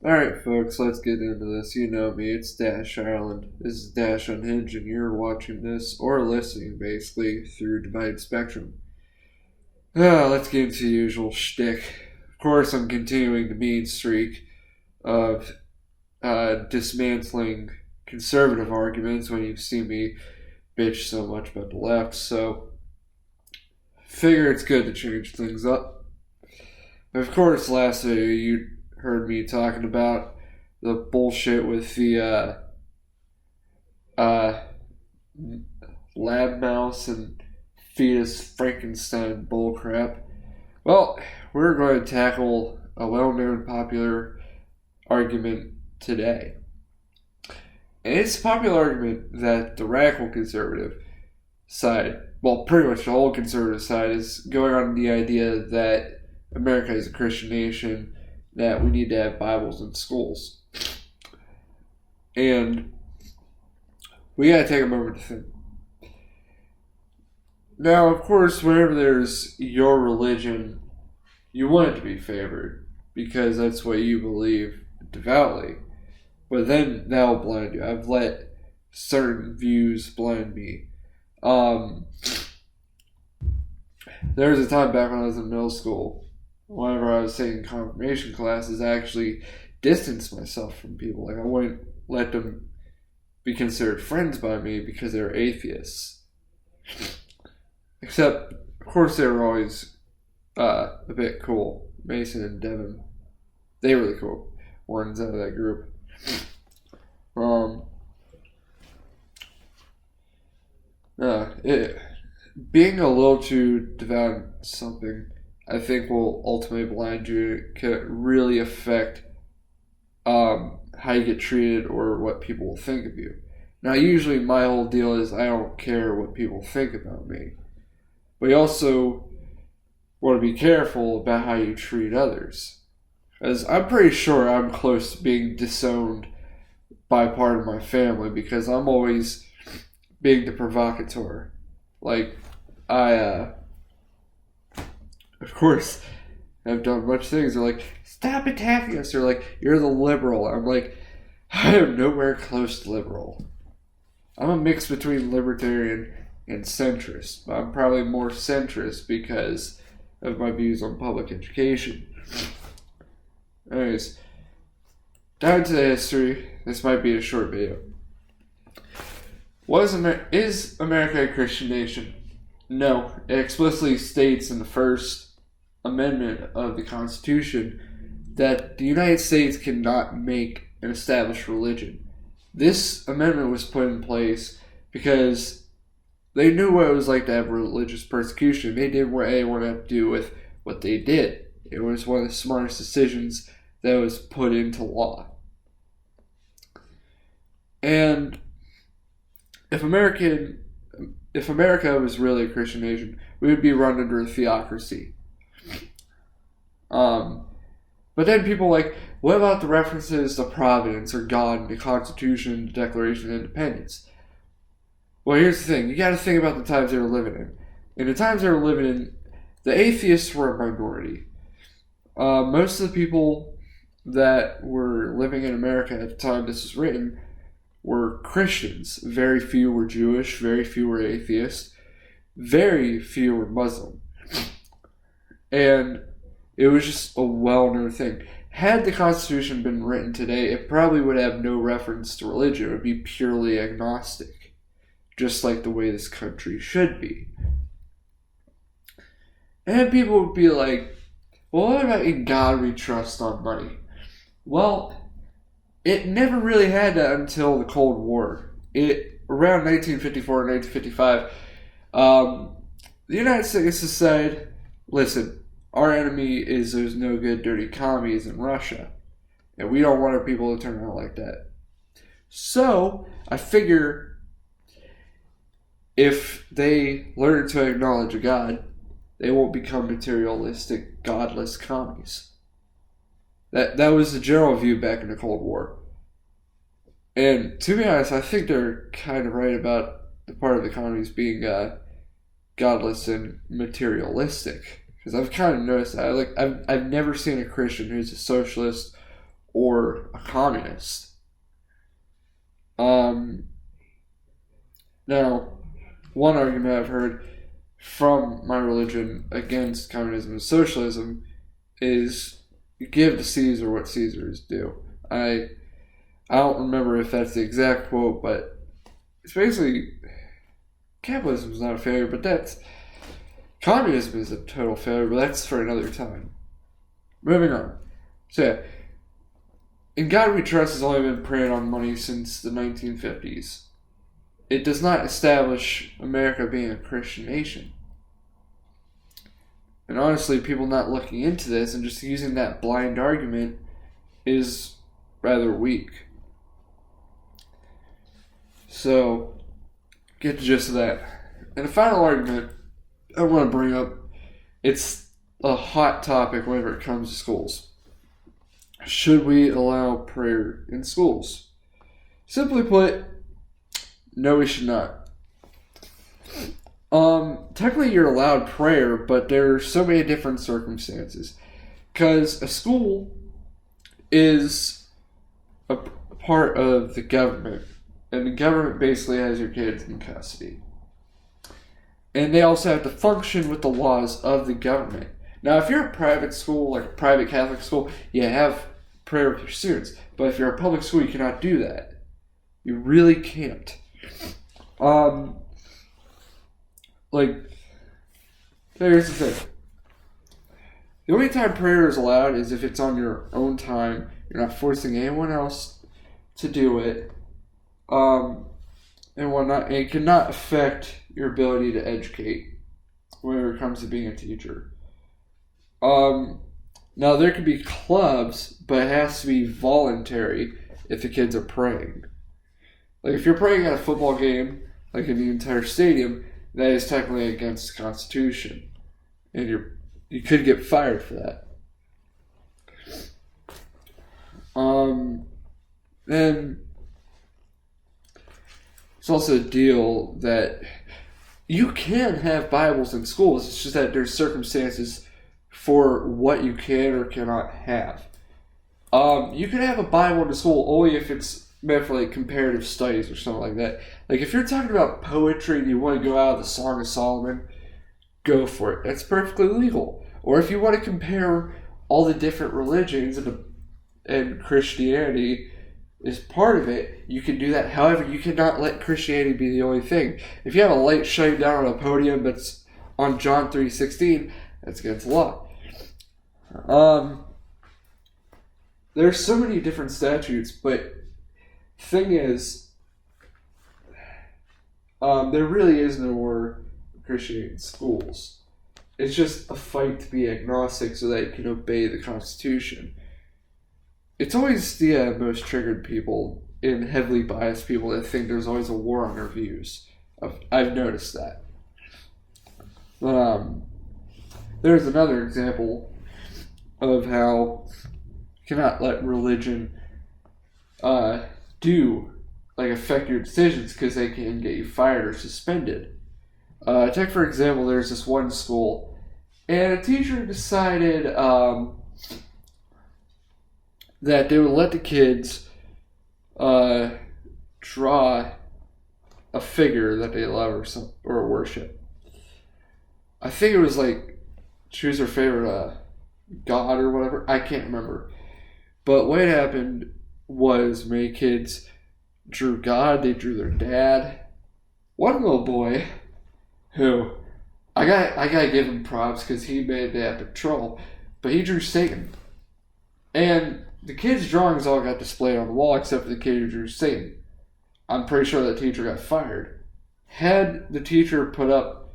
Alright, folks, let's get into this. You know me, it's Dash Ireland. This is Dash Unhinged, and you're watching this, or listening, basically, through Divided Spectrum. Let's get into the usual shtick. Of course, I'm continuing the mean streak of dismantling conservative arguments when you've seen me bitch so much about the left, so figure it's good to change things up. Of course, last video you heard me talking about the bullshit with the lab mouse and fetus Frankenstein bullcrap. Well, we're going to tackle a well-known popular argument today. And it's a popular argument that the radical conservative side, well, pretty much the whole conservative side, is going on the idea that America is a Christian nation, that we need to have Bibles in schools. And we gotta take a moment to think. Now, of course, whenever there's your religion, you want it to be favored, because that's what you believe devoutly. But then that'll blind you. I've let certain views blind me. There was a time back when I was in middle school, whenever I was taking confirmation classes, I actually distanced myself from people. Like, I wouldn't let them be considered friends by me because they were atheists. Except, of course, they were always a bit cool. Mason and Devin, they were really cool ones out of that group. Being a little too devout in something, I think, will ultimately blind you. It can really affect how you get treated or what people will think of you. Now, usually my whole deal is I don't care what people think about me. But you also want to be careful about how you treat others. As I'm pretty sure I'm close to being disowned by part of my family because I'm always being the provocateur. Like, of course, have done much things. They're like, stop attacking us. They're like, you're the liberal. I'm like, I am nowhere close to liberal. I'm a mix between libertarian and centrist. I'm probably more centrist because of my views on public education. Anyways, down to the history. This might be a short video. Is America a Christian nation? No. It explicitly states in the First Amendment of the Constitution that the United States cannot make an established religion. This amendment was put in place because they knew what it was like to have religious persecution. They didn't want anyone to have to do with what they did. It was one of the smartest decisions that was put into law. And if America was really a Christian nation, we would be run under a theocracy. But then people like, what about the references to Providence or God in the Constitution, the Declaration of Independence? Well, here's the thing. You got to think about the times they were living in. In the times they were living in, the atheists were a minority. Most of the people that were living in America at the time this was written were Christians. Very few were Jewish. Very few were atheists. Very few were Muslim. And it was just a well-known thing. Had the Constitution been written today, it probably would have no reference to religion. It would be purely agnostic. Just like the way this country should be. And people would be like, well, what about in God we trust on money? Well, it never really had that until the Cold War. Around 1954 and 1955, the United States decided, listen, our enemy is those no good, dirty commies in Russia. And we don't want our people to turn out like that. So, I figure if they learn to acknowledge a God, they won't become materialistic, godless commies. That was the general view back in the Cold War. And to be honest, I think they're kind of right about the part of the commies being godless and materialistic. Because I've kind of noticed that. I've never seen a Christian who's a socialist or a communist. Now, one argument I've heard from my religion against communism and socialism is you give to Caesar what Caesar is due. I don't remember if that's the exact quote, but it's basically capitalism is not a failure, but communism is a total failure, but that's for another time. Moving on. So yeah, In God We Trust has only been preying on money since the 1950s. It does not establish America being a Christian nation. And honestly, people not looking into this and just using that blind argument is rather weak. So, get the gist of that. And the final argument I want to bring up, it's a hot topic whenever it comes to schools. Should we allow prayer in schools? Simply put, no, we should not. Technically you're allowed prayer, but there are so many different circumstances. Because a school is a part of the government, and the government basically has your kids in custody. And they also have to function with the laws of the government. Now, if you're a private school, like a private Catholic school, you have prayer with your students. But if you're a public school, you cannot do that. You really can't. Here's the thing. The only time prayer is allowed is if it's on your own time. You're not forcing anyone else to do it. And whatnot. And it cannot affect your ability to educate whenever it comes to being a teacher. Now, there could be clubs, but it has to be voluntary if the kids are praying. Like, if you're praying at a football game, like in the entire stadium, that is technically against the Constitution. And you could get fired for that. And it's also a deal that you can have Bibles in schools. It's just that there's circumstances for what you can or cannot have. You can have a Bible in the school only if it's meant for like comparative studies or something like that. Like if you're talking about poetry and you want to go out of the Song of Solomon, go for it. That's perfectly legal. Or if you want to compare all the different religions and Christianity is part of it, you can do that. However, you cannot let Christianity be the only thing. If you have a light shining down on a podium that's on John 3:16, that's against the law. There's so many different statutes, but the thing is, there really is no more Christianity in schools. It's just a fight to be agnostic so that you can obey the Constitution. It's always the most triggered people and heavily biased people that think there's always a war on their views. I've noticed that. But there's another example of how you cannot let religion affect your decisions because they can get you fired or suspended. Take for example, there's this one school, and a teacher decided that they would let the kids draw a figure that they love or worship. I think it was like choose their favorite god or whatever. I can't remember. But what happened was many kids drew God. They drew their dad. One little boy who I gotta give him props because he made the epic troll, but he drew Satan. And the kids' drawings all got displayed on the wall except for the kid who drew Satan. I'm pretty sure that teacher got fired. Had the teacher put up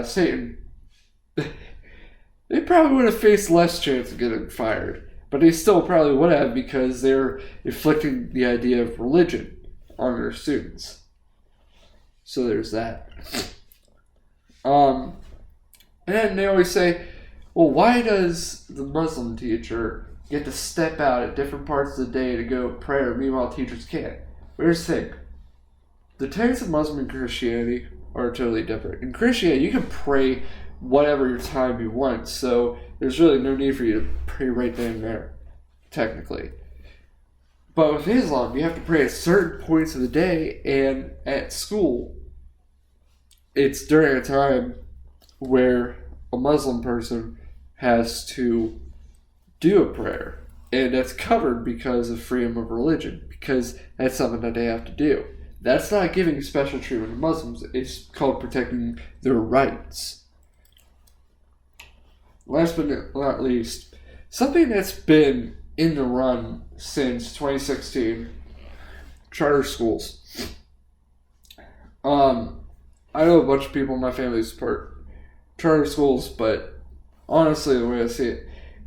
Satan, they probably would have faced less chance of getting fired. But they still probably would have because they're inflicting the idea of religion on their students. So there's that. And then they always say, well, why does the Muslim teacher get to step out at different parts of the day to go prayer, meanwhile teachers can't? Here's the thing. The tenets of Muslim and Christianity are totally different. In Christianity, you can pray whatever your time you want, so there's really no need for you to pray right then and there, technically. But with Islam, you have to pray at certain points of the day, and at school, it's during a time where a Muslim person has to do a prayer. And that's covered because of freedom of religion, because that's something that they have to do. That's not giving special treatment to Muslims. It's called protecting their rights. Last but not least, something that's been in the run since 2016, charter schools. I know a bunch of people in my family support charter schools, but honestly, the way I see it,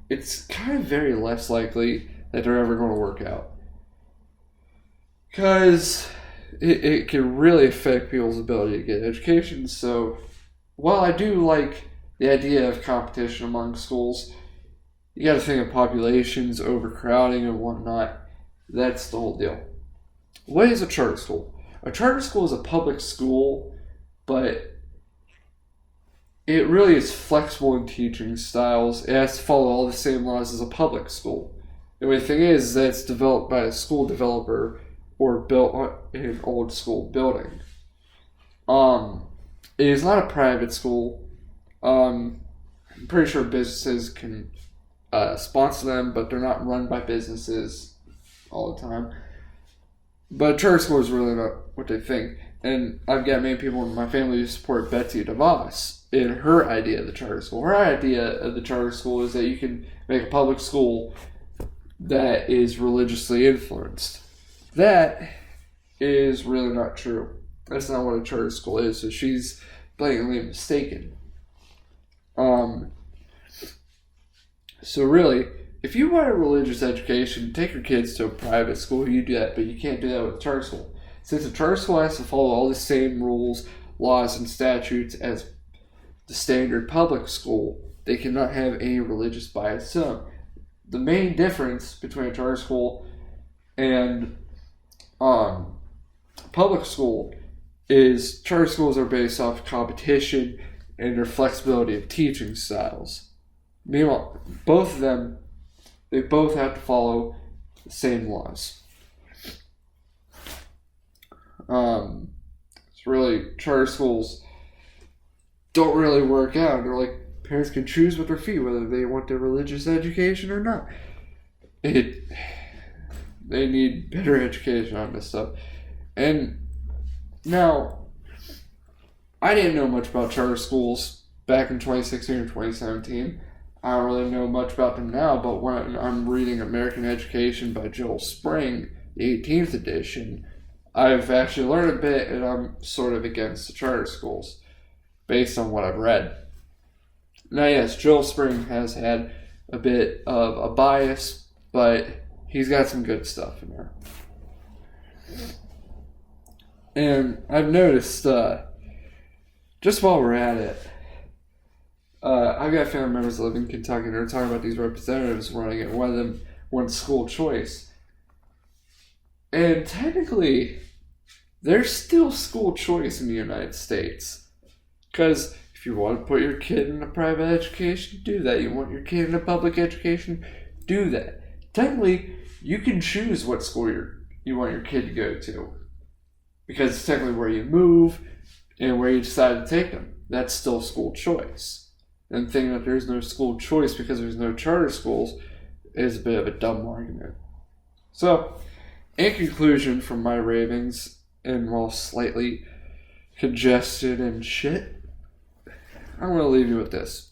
it's kind of very less likely that they're ever going to work out. Because it can really affect people's ability to get education. So while I do like the idea of competition among schools, you got to think of populations, overcrowding, and whatnot. That's the whole deal. What is a charter school? A charter school is a public school, but it really is flexible in teaching styles. It has to follow all the same laws as a public school. The only thing is that it's developed by a school developer or built in an old school building. It is not a private school. I'm pretty sure businesses can sponsor them, but they're not run by businesses all the time. But charter school is really not what they think. And I've got many people in my family who support Betsy DeVos in her idea of the charter school. Her idea of the charter school is that you can make a public school that is religiously influenced. That is really not true. That's not what a charter school is, so she's blatantly mistaken. So really, if you want a religious education, take your kids to a private school, you do that, but you can't do that with a charter school. Since a charter school has to follow all the same rules, laws, and statutes as the standard public school, they cannot have any religious bias to them. The main difference between a charter school and public school is charter schools are based off competition and their flexibility of teaching styles. Meanwhile, both of them, they both have to follow the same laws. It's really, charter schools don't really work out. They're like, parents can choose with their feet whether they want their religious education or not. They need better education on this stuff. And now, I didn't know much about charter schools back in 2016 or 2017. I don't really know much about them now, but when I'm reading American Education by Joel Spring, the 18th edition, I've actually learned a bit, and I'm sort of against the charter schools, based on what I've read. Now, yes, Joel Spring has had a bit of a bias, but he's got some good stuff in there. And I've noticed, just while we're at it, I've got family members that live in Kentucky, and they're talking about these representatives running it. One of them wants school choice. And technically, there's still school choice in the United States. Because if you want to put your kid in a private education, do that. You want your kid in a public education, do that. Technically, you can choose what school you want your kid to go to. Because it's technically where you move and where you decide to take them. That's still school choice. And thinking that there's no school choice because there's no charter schools is a bit of a dumb argument. So, in conclusion from my ravings, and while slightly congested and shit, I'm going to leave you with this.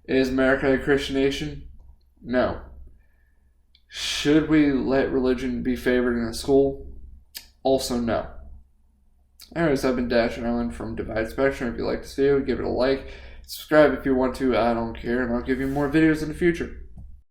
Is America a Christian nation? No. Should we let religion be favored in a school? Also no. Anyways, I've been Dash Island from Divide Spectrum. If you like this video, give it a like. Subscribe if you want to. I don't care, and I'll give you more videos in the future.